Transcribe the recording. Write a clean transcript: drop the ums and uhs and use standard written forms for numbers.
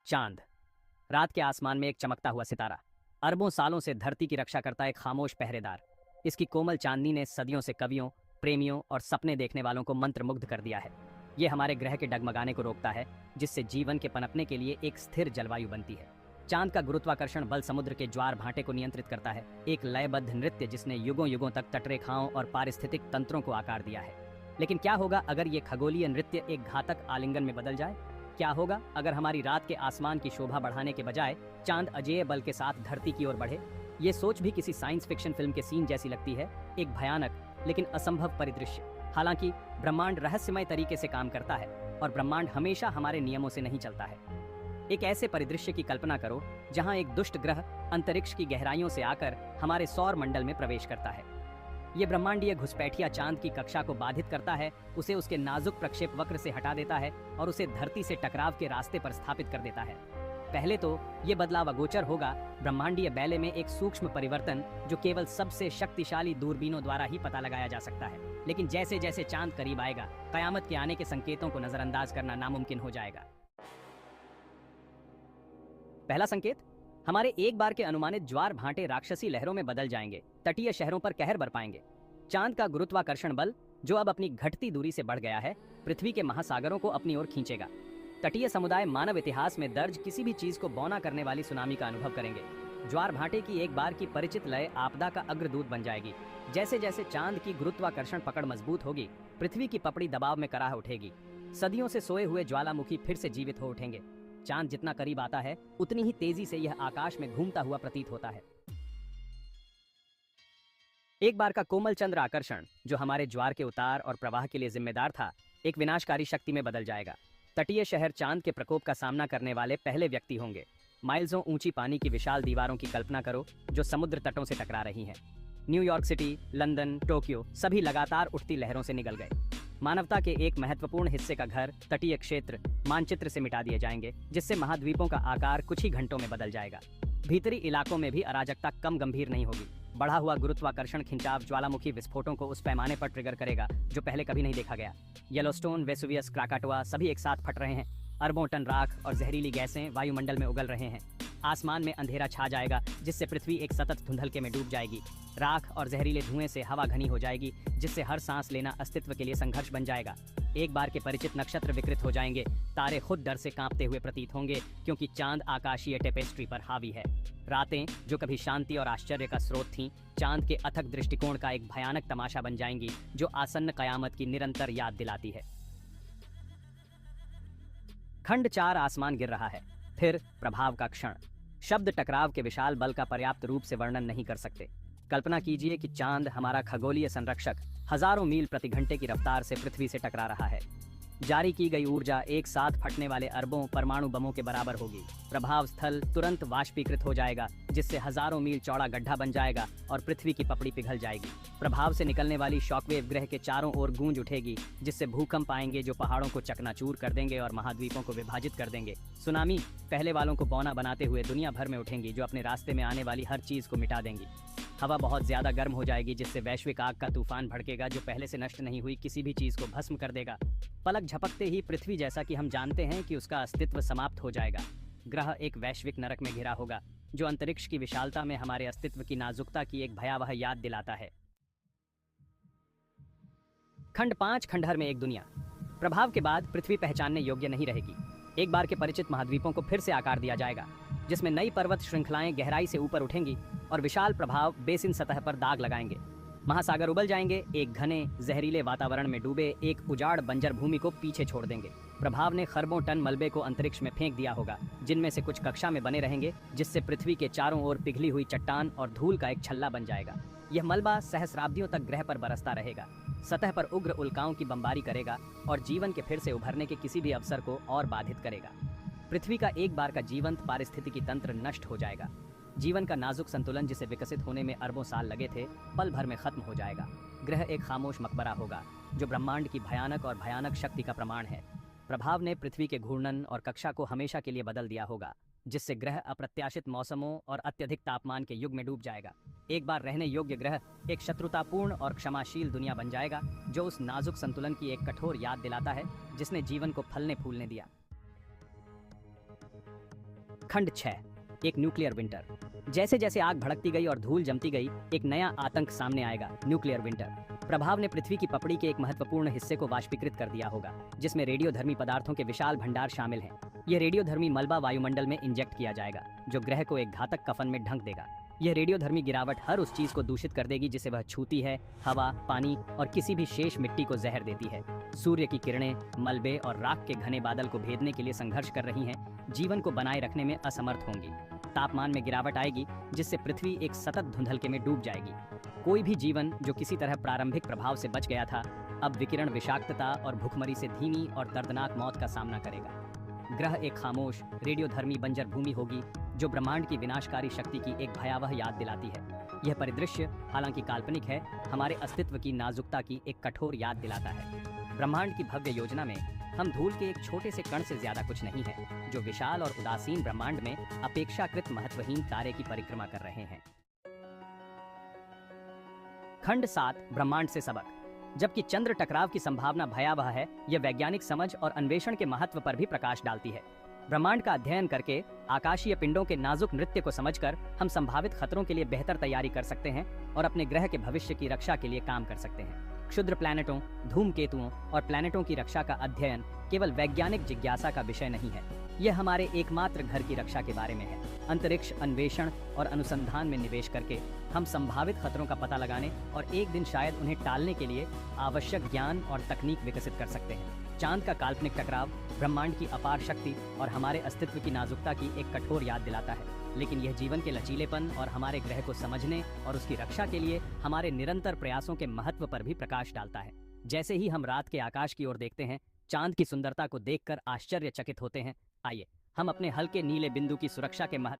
चांद, रात के आसमान में एक चमकता हुआ सितारा, अरबों सालों से धरती की रक्षा करता एक खामोश पहरेदार। इसकी कोमल चांदनी ने सदियों से कवियों, प्रेमियों और सपने देखने वालों को मंत्रमुग्ध कर दिया है। ये हमारे ग्रह के डगमगाने को रोकता है, जिससे जीवन के पनपने के लिए एक स्थिर जलवायु बनती है। चांद का गुरुत्वाकर्षण बल समुद्र के ज्वार भाटे को नियंत्रित करता है, एक लयबद्ध नृत्य जिसने युगों युगों तक तटरेखाओं और पारिस्थितिक तंत्रों को आकार दिया है। लेकिन क्या होगा अगर ये खगोलीय नृत्य एक घातक आलिंगन में बदल जाए? क्या होगा अगर हमारी रात के आसमान की शोभा बढ़ाने के बजाय चांद अजेय बल के साथ धरती की ओर बढ़े? ये सोच भी किसी साइंस फिक्शन फिल्म के सीन जैसी लगती है, एक भयानक लेकिन असंभव परिदृश्य। हालांकि ब्रह्मांड रहस्यमय तरीके से काम करता है और ब्रह्मांड हमेशा हमारे नियमों से नहीं चलता है। एक ऐसे परिदृश्य की कल्पना करो जहां एक दुष्ट ग्रह अंतरिक्ष की गहराइयों से आकर हमारे सौर मंडल में प्रवेश करता है। ये ब्रह्मांडीय घुसपैठिया चांद की कक्षा को बाधित करता है, उसे उसके नाजुक प्रक्षेप वक्र से हटा देता है और उसे धरती से टकराव के रास्ते पर स्थापित कर देता है। पहले तो ये बदलाव अगोचर होगा, ब्रह्मांडीय बैले में एक सूक्ष्म परिवर्तन जो केवल सबसे शक्तिशाली दूरबीनों द्वारा ही पता लगाया जा सकता है। लेकिन जैसे जैसे चांद करीब आएगा, कयामत के आने के संकेतों को नजरअंदाज करना नामुमकिन हो जाएगा। पहला संकेत, हमारे एक बार के अनुमानित ज्वार भाटे राक्षसी लहरों में बदल जाएंगे, तटीय शहरों पर कहर बरपाएंगे। चांद का गुरुत्वाकर्षण बल, जो अब अपनी घटती दूरी से बढ़ गया है, पृथ्वी के महासागरों को अपनी ओर खींचेगा। तटीय समुदाय मानव इतिहास में दर्ज किसी भी चीज को बौना करने वाली सुनामी का अनुभव करेंगे। ज्वार भाटे की एक बार की परिचित लय आपदा का अग्रदूत बन जाएगी। जैसे जैसे चांद की गुरुत्वाकर्षण पकड़ मजबूत होगी, पृथ्वी की पपड़ी दबाव में कराह उठेगी। सदियों से सोए हुए ज्वालामुखी फिर से जीवित हो उठेंगे। चांद जितना करीब आता है, उतनी ही तेजी से यह आकाश में घूमता हुआ प्रतीत होता है। एक बार का कोमल चंद्र आकर्षण, जो हमारे ज्वार के उतार और प्रवाह के लिए जिम्मेदार था, एक विनाशकारी शक्ति में बदल जाएगा। तटीय शहर चांद के प्रकोप का सामना करने वाले पहले व्यक्ति होंगे। माइल्सों ऊंची पानी की विशाल दीवारों की कल्पना करो जो समुद्र तटों से टकरा रही हैं। न्यूयॉर्क सिटी, लंदन, टोक्यो सभी लगातार उठती लहरों से निगल गए। मानवता के एक महत्वपूर्ण हिस्से का घर, तटीय क्षेत्र मानचित्र से मिटा दिए जाएंगे, जिससे महाद्वीपों का आकार कुछ ही घंटों में बदल जाएगा। भीतरी इलाकों में भी अराजकता कम गंभीर नहीं होगी। बढ़ा हुआ गुरुत्वाकर्षण खिंचाव ज्वालामुखी विस्फोटों को उस पैमाने पर ट्रिगर करेगा जो पहले कभी नहीं देखा गया। येलोस्टोन, वेसुवियस, क्राकाटोआ सभी एक साथ फट रहे हैं। अरबों टन राख और जहरीली गैसें वायुमंडल में उगल रहे हैं। आसमान में अंधेरा छा जाएगा, जिससे पृथ्वी एक सतत धुंधलके में डूब जाएगी। राख और जहरीले धुएं से हवा घनी हो जाएगी, जिससे हर सांस लेना अस्तित्व के लिए संघर्ष बन जाएगा। एक बार के परिचित नक्षत्र विकृत हो जाएंगे। तारे खुद डर से कांपते हुए प्रतीत होंगे, क्योंकि चांद आकाशीय टेपेस्ट्री पर हावी है। रातें, जो कभी शांति और आश्चर्य का स्रोत थीं, चांद के अथक दृष्टिकोण का एक भयानक तमाशा बन जाएंगी, जो आसन्न कयामत की निरंतर याद दिलाती है। खंड 4, आसमान गिर रहा है। फिर प्रभाव का क्षण। शब्द टकराव के विशाल बल का पर्याप्त रूप से वर्णन नहीं कर सकते। कल्पना कीजिए कि चांद, हमारा खगोलीय संरक्षक, हजारों मील प्रति घंटे की रफ्तार से पृथ्वी से टकरा रहा है। जारी की गई ऊर्जा एक साथ फटने वाले अरबों परमाणु बमों के बराबर होगी। प्रभाव स्थल तुरंत वाष्पीकृत हो जाएगा, जिससे हजारों मील चौड़ा गड्ढा बन जाएगा और पृथ्वी की पपड़ी पिघल जाएगी। प्रभाव से निकलने वाली शॉकवेव ग्रह के चारों ओर गूंज उठेगी, जिससे भूकंप आएंगे जो पहाड़ों को चकनाचूर कर देंगे और महाद्वीपों को विभाजित कर देंगे। सुनामी पहले वालों को बौना बनाते हुए दुनिया भर में उठेंगी, जो अपने रास्ते में आने वाली हर चीज को मिटा देंगी। हवा बहुत ज्यादा गर्म हो जाएगी, जिससे वैश्विक आग का तूफान भड़केगा, जो पहले से नष्ट नहीं हुई किसी भी चीज को भस्म कर देगा। पलक झपकते ही पृथ्वी, जैसा कि हम जानते हैं, कि उसका अस्तित्व समाप्त हो जाएगा। ग्रह एक वैश्विक नरक में घिरा होगा, जो अंतरिक्ष की विशालता में हमारे अस्तित्व की नाजुकता की एक भयावह याद दिलाता है। खंड 5, खंडहर में एक दुनिया। प्रभाव के बाद पृथ्वी पहचानने योग्य नहीं रहेगी। एक बार के परिचित महाद्वीपों को फिर से आकार दिया जाएगा, जिसमें नई पर्वत श्रृंखलाएं गहराई से ऊपर उठेंगी और विशाल प्रभाव बेसिन सतह पर दाग लगाएंगे। महासागर उबल जाएंगे, एक घने जहरीले वातावरण में डूबे एक उजाड़ बंजर भूमि को पीछे छोड़ देंगे। प्रभाव ने खरबों टन मलबे को अंतरिक्ष में फेंक दिया होगा, जिनमें से कुछ कक्षा में बने रहेंगे, जिससे पृथ्वी के चारों ओर पिघली हुई चट्टान और धूल का एक छल्ला बन जाएगा। यह मलबा सहस्राब्दियों तक ग्रह पर बरसता रहेगा, सतह पर उग्र उल्काओं की बमबारी करेगा और जीवन के फिर से उभरने के किसी भी अवसर को और बाधित करेगा। पृथ्वी का एक बार का जीवंत पारिस्थितिकी तंत्र नष्ट हो जाएगा। जीवन का नाजुक संतुलन, जिसे विकसित होने में अरबों साल लगे थे, पल भर में खत्म हो जाएगा। ग्रह एक खामोश मकबरा होगा, जो ब्रह्मांड की भयानक और भयानक शक्ति का प्रमाण है। प्रभाव ने पृथ्वी के घूर्णन और कक्षा को हमेशा के लिए बदल दिया होगा, जिससे ग्रह अप्रत्याशित मौसमों और अत्यधिक तापमान के युग में डूब जाएगा। एक बार रहने योग्य ग्रह एक शत्रुतापूर्ण और क्षमाशील दुनिया बन जाएगा, जो उस नाजुक संतुलन की एक कठोर याद दिलाता है, जिसने जीवन को फलने फूलने दिया। खंड 6, एक न्यूक्लियर विंटर। जैसे जैसे आग भड़कती गई और धूल जमती गई, एक नया आतंक सामने आएगा, न्यूक्लियर विंटर। प्रभाव ने पृथ्वी की पपड़ी के एक महत्वपूर्ण हिस्से को वाष्पीकृत कर दिया होगा, जिसमें रेडियोधर्मी पदार्थों के विशाल भंडार शामिल हैं। यह रेडियोधर्मी मलबा वायुमंडल में इंजेक्ट किया जाएगा, जो ग्रह को एक घातक कफन में ढंक देगा। यह रेडियोधर्मी गिरावट हर उस चीज को दूषित कर देगी जिसे वह छूती है, हवा, पानी और किसी भी शेष मिट्टी को जहर देती है। सूर्य की किरणें मलबे और राख के घने बादल को भेदने के लिए संघर्ष कर रही हैं, जीवन को बनाए रखने में असमर्थ होंगी। तापमान में गिरावट आएगी, जिससे पृथ्वी एक सतत धुंधलके में डूब जाएगी। कोई भी जीवन जो किसी तरह प्रारंभिक प्रभाव से बच गया था, अब विकिरण विषाक्तता और भूखमरी से धीमी और दर्दनाक मौत का सामना करेगा। ग्रह एक खामोश रेडियोधर्मी बंजर भूमि होगी, जो ब्रह्मांड की विनाशकारी शक्ति की एक भयावह याद दिलाती है। यह परिदृश्य हालांकि काल्पनिक है, हमारे अस्तित्व की नाजुकता की एक कठोर याद दिलाता है। ब्रह्मांड की भव्य योजना में हम धूल के एक छोटे से कण से ज्यादा कुछ नहीं है, जो विशाल और उदासीन ब्रह्मांड में अपेक्षाकृत महत्वहीन तारे की परिक्रमा कर रहे हैं। खंड 7, ब्रह्मांड से सबक। जबकि चंद्र टकराव की संभावना भयावह है, यह वैज्ञानिक समझ और अन्वेषण के महत्व पर भी प्रकाश डालती है। ब्रह्मांड का अध्ययन करके आकाशीय पिंडों के नाजुक नृत्य को समझकर हम संभावित खतरों के लिए बेहतर तैयारी कर सकते हैं और अपने ग्रह के भविष्य की रक्षा के लिए काम कर सकते हैं। क्षुद्र प्लैनेटों, धूमकेतुओं और प्लैनेटों की रक्षा का अध्ययन केवल वैज्ञानिक जिज्ञासा का विषय नहीं है, यह हमारे एकमात्र घर की रक्षा के बारे में है। अंतरिक्ष अन्वेषण और अनुसंधान में निवेश करके हम संभावित खतरों का पता लगाने और एक दिन शायद उन्हें टालने के लिए आवश्यक ज्ञान और तकनीक विकसित कर सकते हैं। चांद का काल्पनिक टकराव ब्रह्मांड की अपार शक्ति और हमारे अस्तित्व की नाजुकता की एक कठोर याद दिलाता है, लेकिन यह जीवन के लचीलेपन और हमारे ग्रह को समझने और उसकी रक्षा के लिए हमारे निरंतर प्रयासों के महत्व पर भी प्रकाश डालता है। जैसे ही हम रात के आकाश की ओर देखते हैं, चांद की सुंदरता को देखकर आश्चर्यचकित होते हैं। आइए हम अपने हल्के नीले बिंदु की सुरक्षा के महत्व